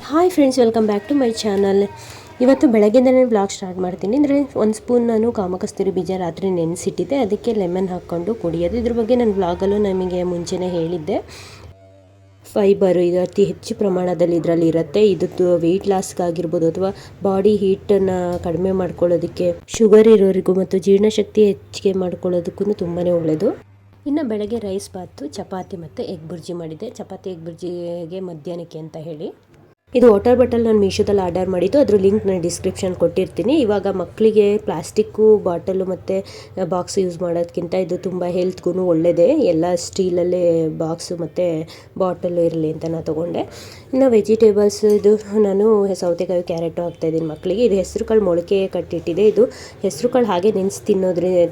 Hi friends, welcome back to my channel. ಇವತ್ತು ಬೆಳಗ್ಗೆಯಿಂದನೇ vlog start ಮಾಡ್ತೀನಿ. ಅಂದರೆ ಒಂದು ಸ್ಪೂನ್ ನಾನು ಕಾಮಕಸ್ತೂರಿ ಬೀಜ ರಾತ್ರಿ ನೆನೆಸಿಟ್ಟಿದ್ದೆ, ಅದಕ್ಕೆ ಲೆಮನ್ ಹಾಕ್ಕೊಂಡು ಕುಡಿಯೋದು. ಇದ್ರ ಬಗ್ಗೆ ನಾನು ವ್ಲಾಗಲ್ಲೂ ನಮಗೆ ಮುಂಚೆನೇ ಹೇಳಿದ್ದೆ. ಫೈಬರು ಇದು ಅತಿ ಹೆಚ್ಚು ಪ್ರಮಾಣದಲ್ಲಿ ಇದರಲ್ಲಿ ಇರುತ್ತೆ. ಇದು ವೆಯ್ಟ್ ಲಾಸ್ಗಾಗಿರ್ಬೋದು ಅಥವಾ ಬಾಡಿ ಹೀಟನ್ನು ಕಡಿಮೆ ಮಾಡ್ಕೊಳ್ಳೋದಕ್ಕೆ, ಶುಗರ್ ಇರೋರಿಗೂ ಮತ್ತು ಜೀರ್ಣಶಕ್ತಿ ಹೆಚ್ಚಿಗೆ ಮಾಡ್ಕೊಳ್ಳೋದಕ್ಕೂ ತುಂಬಾ ಒಳ್ಳೆಯದು. ಇನ್ನು ಬೆಳಗ್ಗೆ ರೈಸ್ ಬಾತು, ಚಪಾತಿ ಮತ್ತು ಎಗ್ ಬುರ್ಜಿ ಮಾಡಿದ್ದೆ. ಚಪಾತಿ ಎಗ್ ಬುರ್ಜಿಗೆ ಮಧ್ಯಾಹ್ನಕ್ಕೆ ಅಂತ ಹೇಳಿ. ಇದು ವಾಟರ್ ಬಾಟಲ್ ನಾನು ಮೀಶೋದಲ್ಲಿ ಆರ್ಡರ್ ಮಾಡಿದ್ದು, ಅದ್ರ ಲಿಂಕ್ ನಾನು ಡಿಸ್ಕ್ರಿಪ್ಷನ್ ಕೊಟ್ಟಿರ್ತೀನಿ. ಇವಾಗ ಮಕ್ಕಳಿಗೆ ಪ್ಲಾಸ್ಟಿಕ್ಕು ಬಾಟಲು ಮತ್ತು ಬಾಕ್ಸ್ ಯೂಸ್ ಮಾಡೋದಕ್ಕಿಂತ ಇದು ತುಂಬ ಹೆಲ್ತ್ಗೂ ಒಳ್ಳೆಯದೇ. ಎಲ್ಲ ಸ್ಟೀಲಲ್ಲೇ ಬಾಕ್ಸು ಮತ್ತು ಬಾಟಲು ಇರಲಿ ಅಂತ ನಾನು ತೊಗೊಂಡೆ. ಇನ್ನು ವೆಜಿಟೇಬಲ್ಸ್ ಇದು ನಾನು ಸೌತೆಕಾಯಿ, ಕ್ಯಾರೆಟು ಹಾಕ್ತಾಯಿದ್ದೀನಿ ಮಕ್ಕಳಿಗೆ. ಇದು ಹೆಸರು ಕಾಳು ಮೊಳಕೆ ಕಟ್ಟಿಟ್ಟಿದೆ. ಇದು ಹೆಸರು ಕಾಳು ಹಾಗೆ ನೆನೆಸಿ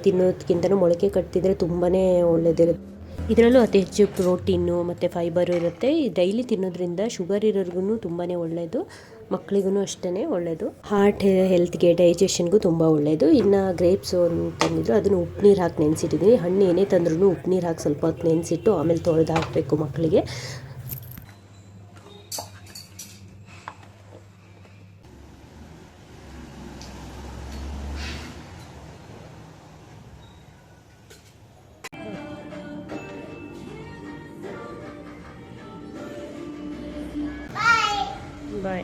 ತಿನ್ನೋದಕ್ಕಿಂತಲೂ ಮೊಳಕೆ ಕಟ್ಟಿದ್ರೆ ತುಂಬಾ ಒಳ್ಳೆಯದಿರುತ್ತೆ. ಇದರಲ್ಲೂ ಅತಿ ಹೆಚ್ಚು ಪ್ರೋಟೀನು ಮತ್ತು ಫೈಬರು ಇರುತ್ತೆ. ಡೈಲಿ ತಿನ್ನೋದ್ರಿಂದ ಶುಗರ್ ಇರೋರ್ಗು ತುಂಬಾ ಒಳ್ಳೆಯದು, ಮಕ್ಕಳಿಗೂ ಅಷ್ಟೇ ಒಳ್ಳೆಯದು. ಹಾರ್ಟ್ ಹೆಲ್ತ್ಗೆ, ಡೈಜೆಷನ್ಗೂ ತುಂಬ ಒಳ್ಳೆಯದು. ಇನ್ನು ಗ್ರೇಪ್ಸು ಅಂತಂದಿದ್ರು, ಅದನ್ನು ಉಪ್ಪು ನೀರು ಹಾಕಿ ನೆನೆಸಿಟ್ಟಿದ್ದೀನಿ. ಹಣ್ಣು ಏನೇ ತಂದ್ರೂ ಉಪ್ಪು ನೀರು ಹಾಕಿ ಸ್ವಲ್ಪ ಹೊತ್ತು ನೆನೆಸಿಟ್ಟು ಆಮೇಲೆ ತೊಳೆದು ಹಾಕಬೇಕು ಮಕ್ಕಳಿಗೆ. ಬಾಯ್.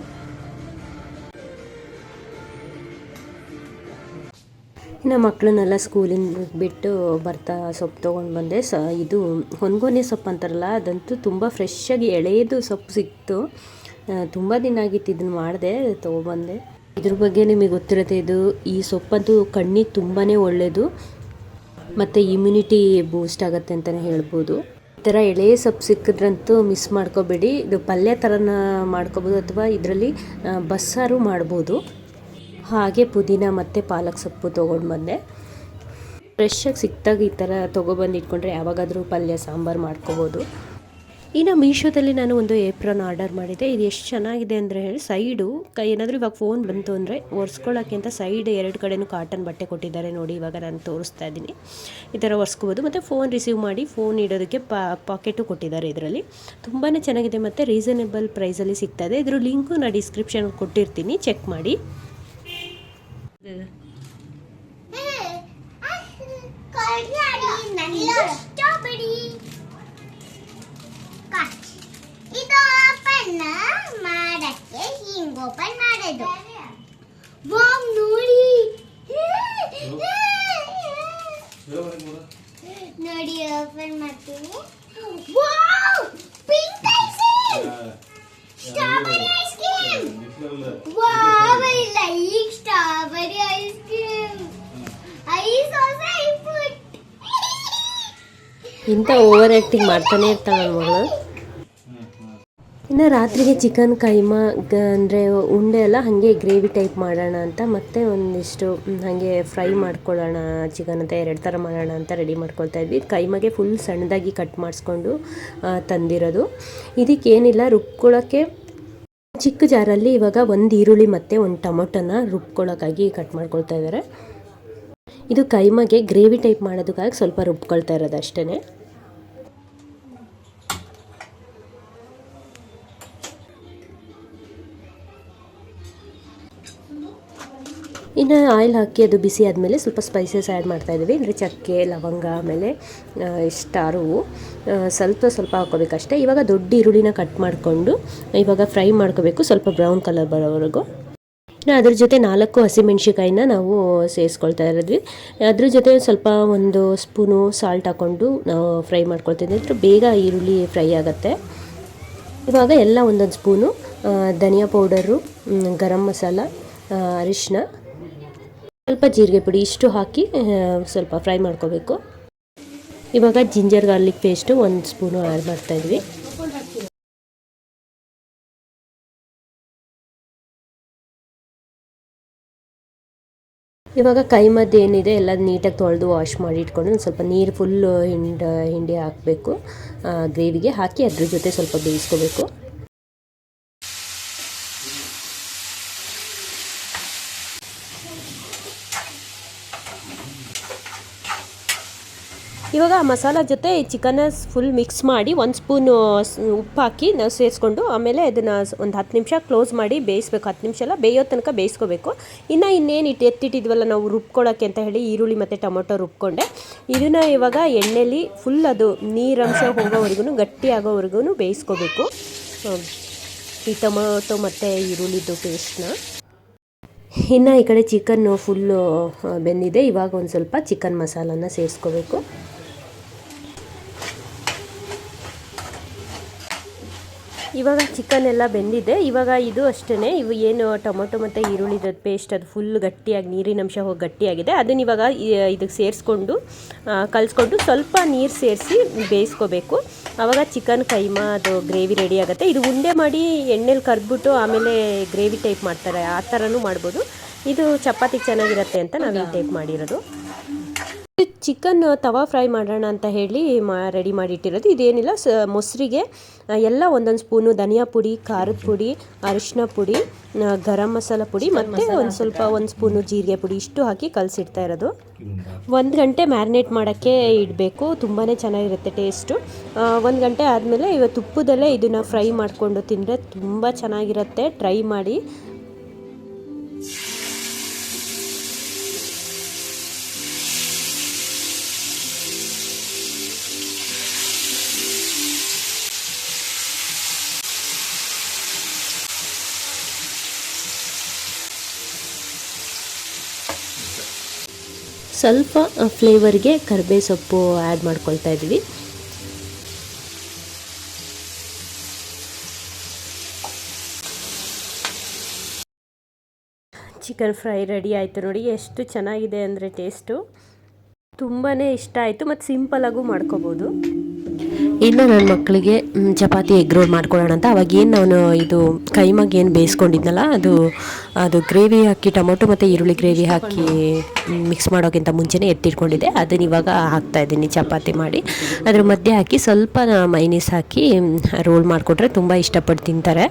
ಇನ್ನು ಮಕ್ಕಳನ್ನೆಲ್ಲ ಸ್ಕೂಲಿಂದ ಬಿಟ್ಟು ಬರ್ತಾ ಸೊಪ್ಪು ತೊಗೊಂಡು ಬಂದೆ. ಇದು ಹೊನ್ಗೊನೆ ಸೊಪ್ಪು ಅಂತಾರಲ್ಲ, ಅದಂತೂ ತುಂಬ ಫ್ರೆಶ್ಶಾಗಿ ಎಳೆಯದು ಸೊಪ್ಪು ಸಿಕ್ತು. ತುಂಬ ದಿನ ಆಗಿತ್ತು ಇದನ್ನು ಮಾಡಿದೆ, ತೊಗೊಬಂದೆ. ಇದ್ರ ಬಗ್ಗೆ ನಿಮಗೆ ಗೊತ್ತಿರುತ್ತೆ, ಈ ಸೊಪ್ಪಂತೂ ಕಣ್ಣಿಗೆ ತುಂಬಾ ಒಳ್ಳೆಯದು ಮತ್ತು ಇಮ್ಯುನಿಟಿ ಬೂಸ್ಟ್ ಆಗುತ್ತೆ ಅಂತಲೇ ಹೇಳ್ಬೋದು. ಈ ಥರ ಎಳೆಯ ಸೊಪ್ಪು ಸಿಕ್ಕಿದ್ರಂತೂ ಮಿಸ್ ಮಾಡ್ಕೋಬೇಡಿ. ಇದು ಪಲ್ಯ ಥರನ ಮಾಡ್ಕೋಬೋದು ಅಥವಾ ಇದರಲ್ಲಿ ಬಸ್ಸಾರು ಮಾಡ್ಬೋದು. ಹಾಗೆ ಪುದೀನ ಮತ್ತು ಪಾಲಕ್ ಸೊಪ್ಪು ತೊಗೊಂಡು ಬಂದೆ. ಫ್ರೆಶ್ಶಾಗಿ ಸಿಕ್ತಾಗ ಈ ಥರ ತೊಗೊಬಂದು ಇಟ್ಕೊಂಡ್ರೆ ಯಾವಾಗಾದರೂ ಪಲ್ಯ ಸಾಂಬಾರು ಮಾಡ್ಕೋಬೋದು. ಇನ್ನು ಮೀಶೋದಲ್ಲಿ ನಾನು ಒಂದು ಏಪ್ರನ್ ಆರ್ಡರ್ ಮಾಡಿದ್ದೆ. ಇದು ಎಷ್ಟು ಚೆನ್ನಾಗಿದೆ ಅಂದರೆ ಹೇಳಿ, ಸೈಡು ಏನಾದರೂ ಇವಾಗ ಫೋನ್ ಬಂತು ಅಂದರೆ ಒರೆಸ್ಕೊಳ್ಳೋಕ್ಕೆ ಅಂತ ಸೈಡ್ ಎರಡು ಕಡೆಯೂ ಕಾಟನ್ ಬಟ್ಟೆ ಕೊಟ್ಟಿದ್ದಾರೆ ನೋಡಿ. ಇವಾಗ ನಾನು ತೋರಿಸ್ತಾ ಇದ್ದೀನಿ. ಈ ಥರ ಒರೆಸ್ಕೋಬೋದು ಮತ್ತು ಫೋನ್ ರಿಸೀವ್ ಮಾಡಿ ಫೋನ್ ಇಡೋದಕ್ಕೆ ಪಾಕೆಟು ಕೊಟ್ಟಿದ್ದಾರೆ. ಇದರಲ್ಲಿ ತುಂಬಾ ಚೆನ್ನಾಗಿದೆ ಮತ್ತು ರೀಸನೇಬಲ್ ಪ್ರೈಸಲ್ಲಿ ಸಿಗ್ತದೆ. ಇದ್ರ ಲಿಂಕು ನಾನು ಡಿಸ್ಕ್ರಿಪ್ಷನ್ ಕೊಟ್ಟಿರ್ತೀನಿ, ಚೆಕ್ ಮಾಡಿ. ಇದು ಓಪನ್ ಮಾಡಕ್ಕೆ ಹಿಂಗ್ ಓಪನ್ ಮಾಡೋದು. ವಾವ್, ನೋಡಿ ನೋಡಿ ಓಪನ್ ಮಾಡ್ತೀನಿ. Wow, pink ice cream, strawberry ice cream. Wow, I like strawberry ice cream. Ice also I put. ಇಂಥ ಓವರ್ ಆ್ಯಕ್ಟಿಂಗ್ ಮಾಡ್ತಾನೆ ಇರ್ತಾಳೆ ನನ್ನ ಮಗಳು. ಇನ್ನು ರಾತ್ರಿಗೆ ಚಿಕನ್ ಕೈಮಾ ಅಂದರೆ ಉಂಡೆ ಎಲ್ಲ ಹಾಗೆ ಗ್ರೇವಿ ಟೈಪ್ ಮಾಡೋಣ ಅಂತ, ಮತ್ತು ಒಂದಿಷ್ಟು ಹಾಗೆ ಫ್ರೈ ಮಾಡ್ಕೊಳ್ಳೋಣ ಚಿಕನ್ ಅಂತ, ಎರಡು ಥರ ಮಾಡೋಣ ಅಂತ ರೆಡಿ ಮಾಡ್ಕೊಳ್ತಾ ಇದ್ವಿ. ಕೈಮಾಗೆ ಫುಲ್ ಸಣ್ಣದಾಗಿ ಕಟ್ ಮಾಡಿಸ್ಕೊಂಡು ತಂದಿರೋದು. ಇದಕ್ಕೇನಿಲ್ಲ, ರುಬ್ಕೊಳ್ಳೋಕ್ಕೆ ಚಿಕ್ಕ ಜಾರಲ್ಲಿ ಇವಾಗ ಒಂದು ಈರುಳ್ಳಿ ಮತ್ತು ಒಂದು ಟೊಮೊಟೊನ ರುಬ್ಕೊಳ್ಳೋಕ್ಕಾಗಿ ಕಟ್ ಮಾಡ್ಕೊಳ್ತಾ ಇದ್ದಾರೆ. ಇದು ಕೈಮಾಗೆ ಗ್ರೇವಿ ಟೈಪ್ ಮಾಡೋದಕ್ಕಾಗಿ ಸ್ವಲ್ಪ ರುಬ್ಕೊಳ್ತಾ ಇರೋದು ಅಷ್ಟೇ. ಇನ್ನು ಆಯಿಲ್ ಹಾಕಿ ಅದು ಬಿಸಿ ಆದಮೇಲೆ ಸ್ವಲ್ಪ ಸ್ಪೈಸಸ್ ಆ್ಯಡ್ ಮಾಡ್ತಾಯಿದ್ದೀವಿ. ಅಂದರೆ ಚಕ್ಕೆ, ಲವಂಗ, ಆಮೇಲೆ ಸ್ಟಾರು ಸ್ವಲ್ಪ ಹಾಕೋಬೇಕಷ್ಟೇ. ಇವಾಗ ದೊಡ್ಡ ಈರುಳ್ಳಿನ ಕಟ್ ಮಾಡಿಕೊಂಡು ಇವಾಗ ಫ್ರೈ ಮಾಡ್ಕೋಬೇಕು, ಸ್ವಲ್ಪ ಬ್ರೌನ್ ಕಲರ್ ಬರೋವರೆಗೂ. ಇನ್ನು ಅದ್ರ ಜೊತೆ 4 ಹಸಿಮೆಣ್ಸಿಕಾಯಿನ ನಾವು ಸೇರಿಸ್ಕೊಳ್ತಾ ಇರೋದ್ವಿ. ಅದ್ರ ಜೊತೆ ಸ್ವಲ್ಪ 1 ಸ್ಪೂನು ಸಾಲ್ಟ್ ಹಾಕ್ಕೊಂಡು ನಾವು ಫ್ರೈ ಮಾಡ್ಕೊಳ್ತಿದ್ವಿ, ಅಂದರೆ ಬೇಗ ಈರುಳ್ಳಿ ಫ್ರೈ ಆಗುತ್ತೆ. ಇವಾಗ ಎಲ್ಲ 1 ಸ್ಪೂನು ಧನಿಯಾ ಪೌಡರು, ಗರಂ ಮಸಾಲ, ಅರಿಶಿನ, ಸ್ವಲ್ಪ ಜೀರಿಗೆ ಪುಡಿ, ಇಷ್ಟು ಹಾಕಿ ಸ್ವಲ್ಪ ಫ್ರೈ ಮಾಡ್ಕೋಬೇಕು. ಇವಾಗ ginger garlic paste 1 spoon add ಮಾಡ್ತಾಯಿದ್ವಿ. ಇವಾಗ ಕೈಮದ್ದು ಏನಿದೆ ಎಲ್ಲ ನೀಟಾಗಿ ತೊಳೆದು ವಾಶ್ ಮಾಡಿ ಇಟ್ಕೊಂಡು ಒಂದು ಸ್ವಲ್ಪ ನೀರು ಫುಲ್ಲು ಹಿಂಡಿ ಹಾಕಬೇಕು. ಗ್ರೇವಿಗೆ ಹಾಕಿ ಅದ್ರ ಜೊತೆ ಸ್ವಲ್ಪ ಬೇಯಿಸ್ಕೋಬೇಕು. ಇವಾಗ ಆ ಮಸಾಲ ಜೊತೆ ಈ ಚಿಕನ್ನ ಫುಲ್ ಮಿಕ್ಸ್ ಮಾಡಿ 1 ಸ್ಪೂನು ಉಪ್ಪು ಹಾಕಿ ನಾವು ಸೇರಿಸ್ಕೊಂಡು ಆಮೇಲೆ ಅದನ್ನು ಒಂದು 10 ನಿಮಿಷ ಕ್ಲೋಸ್ ಮಾಡಿ ಬೇಯಿಸ್ಬೇಕು. 10 ನಿಮಿಷ ಎಲ್ಲ ಬೇಯೋ ತನಕ ಬೇಯಿಸ್ಕೋಬೇಕು. ಇನ್ನೇನು ಎತ್ತಿಟ್ಟಿದ್ವಲ್ಲ ನಾವು ರುಬ್ಕೊಳ್ಳೋಕ್ಕೆ ಅಂತ ಹೇಳಿ ಈರುಳ್ಳಿ ಮತ್ತು ಟೊಮೊಟೊ ರುಬ್ಕೊಂಡೆ. ಇದನ್ನು ಇವಾಗ ಎಣ್ಣೆಲಿ ಫುಲ್ ಅದು ನೀರಂಶ ಹೋಗೋವರೆಗೂ ಗಟ್ಟಿ ಆಗೋವರೆಗೂ ಬೇಯಿಸ್ಕೋಬೇಕು ಈ ಟೊಮೊಟೊ ಮತ್ತು ಈರುಳ್ಳಿದು ಪೇಸ್ಟ್ನ. ಇನ್ನು ಈ ಕಡೆ ಚಿಕನ್ನು ಫುಲ್ಲು ಬೆಂದಿದೆ. ಇವಾಗ ಒಂದು ಸ್ವಲ್ಪ ಚಿಕನ್ ಮಸಾಲನ ಸೇರಿಸ್ಕೋಬೇಕು. ಇವಾಗ ಚಿಕನ್ ಎಲ್ಲ ಬೆಂದಿದೆ. ಇವಾಗ ಇದು ಅಷ್ಟೇ, ಇವು ಏನು ಟೊಮೊಟೊ ಮತ್ತು ಈರುಳ್ಳಿದ ಪೇಸ್ಟ್ ಅದು ಫುಲ್ ಗಟ್ಟಿಯಾಗಿ ನೀರಿನಂಶ ಹೋಗಿ ಗಟ್ಟಿಯಾಗಿದೆ. ಅದನ್ನ ಇವಾಗ ಇದಕ್ಕೆ ಸೇರಿಸ್ಕೊಂಡು ಕಲಿಸ್ಕೊಂಡು ಸ್ವಲ್ಪ ನೀರು ಸೇರಿಸಿ ಬೇಯಿಸ್ಕೋಬೇಕು. ಆವಾಗ ಚಿಕನ್ ಕೈಮಾ ಅದು ಗ್ರೇವಿ ರೆಡಿ ಆಗುತ್ತೆ. ಇದು ಉಂಡೆ ಮಾಡಿ ಎಣ್ಣೆಲಿ ಕರ್ದ್ಬಿಟ್ಟು ಆಮೇಲೆ ಗ್ರೇವಿ ಟೈಪ್ ಮಾಡ್ತಾರೆ, ಆ ಥರನೂ ಮಾಡ್ಬೋದು. ಇದು ಚಪಾತಿಗೆ ಚೆನ್ನಾಗಿರುತ್ತೆ ಅಂತ ನಾವು ಈ ಟೈಪ್ ಮಾಡಿರೋದು. ಚಿಕನ್ ತವಾ ಫ್ರೈ ಮಾಡೋಣ ಅಂತ ಹೇಳಿ ರೆಡಿ ಮಾಡಿಟ್ಟಿರೋದು. ಇದೇನಿಲ್ಲ, ಮೊಸರಿಗೆ ಎಲ್ಲ ಒಂದೊಂದು ಸ್ಪೂನು ಧನಿಯಾ ಪುಡಿ, ಖಾರದ ಪುಡಿ, ಅರಿಶಿನ ಪುಡಿ, ಗರಂ ಮಸಾಲ ಪುಡಿ ಮತ್ತು ಒಂದು ಸ್ಪೂನು ಜೀರಿಗೆ ಪುಡಿ ಇಷ್ಟು ಹಾಕಿ ಕಲಸಿಡ್ತಾ ಇರೋದು. 1 ಗಂಟೆ ಮ್ಯಾರಿನೇಟ್ ಮಾಡೋಕ್ಕೆ ಇಡಬೇಕು. ತುಂಬಾ ಚೆನ್ನಾಗಿರುತ್ತೆ ಟೇಸ್ಟು. 1 ಗಂಟೆ ಆದಮೇಲೆ ಇವತ್ತು ತುಪ್ಪದಲ್ಲೇ ಇದನ್ನು ಫ್ರೈ ಮಾಡಿಕೊಂಡು ತಿಂದರೆ ತುಂಬ ಚೆನ್ನಾಗಿರುತ್ತೆ. ಟ್ರೈ ಮಾಡಿ. ಸ್ವಲ್ಪ ಫ್ಲೇವರ್ಗೆ ಕರಿಬೇವು ಸೊಪ್ಪು ಆ್ಯಡ್ ಮಾಡ್ಕೊಳ್ತಾ ಇದ್ವಿ. ಚಿಕನ್ ಫ್ರೈ ರೆಡಿ ಆಯಿತು ನೋಡಿ. ಎಷ್ಟು ಚೆನ್ನಾಗಿದೆ ಅಂದರೆ ಟೇಸ್ಟು ತುಂಬಾ ಇಷ್ಟ ಆಯಿತು ಮತ್ತು ಸಿಂಪಲಾಗೂ ಮಾಡ್ಕೋಬೋದು. ಇನ್ನು ನನ್ನ ಮಕ್ಕಳಿಗೆ ಚಪಾತಿ ಎಗ್ ರೋಲ್ ಮಾಡ್ಕೊಳ್ಳೋಣ ಅಂತ ಅವಾಗೇನು ನಾನು ಇದು ಕೈಮಾಗೆ ಏನು ಬೇಯಿಸ್ಕೊಂಡಿದ್ನಲ್ಲ ಅದು ಗ್ರೇವಿ ಹಾಕಿ ಟೊಮೊಟೊ ಮತ್ತು ಈರುಳ್ಳಿ ಗ್ರೇವಿ ಹಾಕಿ ಮಿಕ್ಸ್ ಮಾಡೋಕ್ಕಿಂತ ಮುಂಚೆನೇ ಎತ್ತಿಟ್ಕೊಂಡಿದ್ದೆ. ಅದನ್ನ ಇವಾಗ ಹಾಕ್ತಾಯಿದ್ದೀನಿ ಚಪಾತಿ ಮಾಡಿ. ಅದ್ರ ಮಧ್ಯೆ ಹಾಕಿ ಸ್ವಲ್ಪ ಮೈನೀಸ್ ಹಾಕಿ ರೋಲ್ ಮಾಡಿಕೊಟ್ರೆ ತುಂಬ ಇಷ್ಟಪಟ್ಟು ತಿಂತಾರೆ.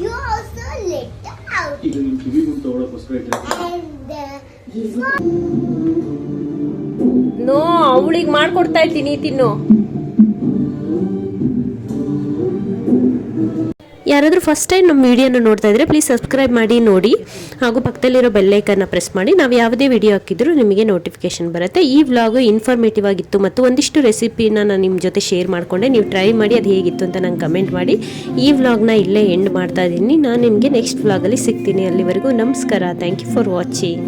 You also let out. No, ಅವಳಿಗೆ ಮಾಡ್ಕೊಡ್ತಾ ಇದ್ದೀನಿ, ತಿನ್ನು. ಯಾರಾದರೂ ಫಸ್ಟ್ ಟೈಮ್ ನಮ್ಮ ವಿಡಿಯೋನ ನೋಡ್ತಾ ಇದ್ದರೆ ಪ್ಲೀಸ್ ಸಬ್ಸ್ಕ್ರೈಬ್ ಮಾಡಿ ನೋಡಿ, ಹಾಗೂ ಪಕ್ಕದಲ್ಲಿರೋ ಬೆಲ್ಲೈಕನ್ನ ಪ್ರೆಸ್ ಮಾಡಿ. ನಾವು ಯಾವುದೇ ವಿಡಿಯೋ ಹಾಕಿದ್ರೂ ನಿಮಗೆ ನೋಟಿಫಿಕೇಶನ್ ಬರುತ್ತೆ. ಈ ವ್ಲಾಗು ಇನ್ಫಾರ್ಮೇಟಿವ್ ಆಗಿತ್ತು ಮತ್ತು ಒಂದಿಷ್ಟು ರೆಸಿಪಿನ ನಾನು ನಿಮ್ಮ ಜೊತೆ ಶೇರ್ ಮಾಡಿಕೊಂಡೆ. ನೀವು ಟ್ರೈ ಮಾಡಿ ಅದು ಹೇಗಿತ್ತು ಅಂತ ನಂಗೆ ಕಮೆಂಟ್ ಮಾಡಿ. ಈ ವ್ಲಾಗ್ನ ಇಲ್ಲೇ ಎಂಡ್ ಮಾಡ್ತಾ ಇದ್ದೀನಿ. ನಾನು ನಿಮಗೆ ನೆಕ್ಸ್ಟ್ ವ್ಲಾಗಲ್ಲಿ ಸಿಗ್ತೀನಿ. ಅಲ್ಲಿವರೆಗೂ ನಮಸ್ಕಾರ. Thank you for watching.